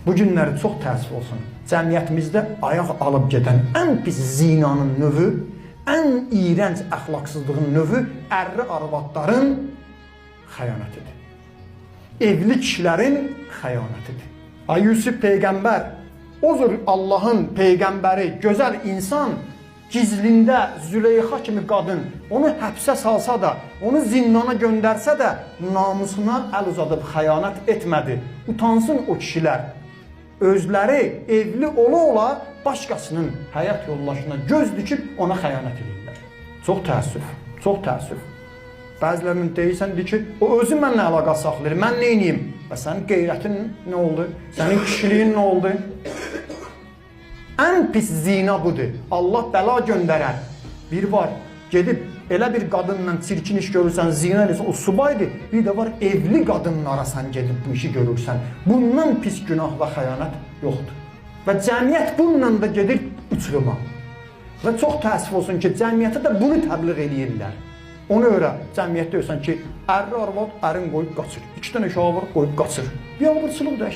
Bu günləri çox təəssüf olsun, cəmiyyətimizdə ayaq alıb gedən ən pis zinanın növü, ən iyrənc əxlaqsızlığın növü ərli arvadların xəyanətidir. Evli kişilərin xəyanətidir. Ay Yusuf Peyğəmbər, o cür Allahın Peyğəmbəri, gözəl insan, gizlində Züleyxa kimi qadın onu həbsə salsa da, onu zindana göndərsə də, namusuna əl uzadıb xəyanət etmədi. Utansın o kişilər. Özləri evli ola-ola başqasının həyat yoldaşına göz dikib ona xəyanət edirlər. Çox təəssüf, çox təəssüf. Bəzilərinin deyirsən ki, o özü mənlə əlaqə saxlayır, mən neyniyim? Və sənin qeyrətin nə oldu? Sənin kişiliyin nə oldu? Ən pis zina budur. Allah bəla göndərər. Bir var, gedib elə bir qadınla çirkin iş görürsən, zina edirsən, o subaydır. Bir də var, evli qadınlara sən gedib bu işi görürsən. Bundan pis günah və xəyanət yoxdur. Və cəmiyyət bununla da gedir uçuruma. Və çox təəssüf olsun ki, cəmiyyətə də bunu təbliğ eləyirlər. Ona görə cəmiyyətdə ölsən ki, ərli arvad ərin qoyub qaçır. 2 dənə uşağı var, qoyub qaçır. Biabırçılıq da.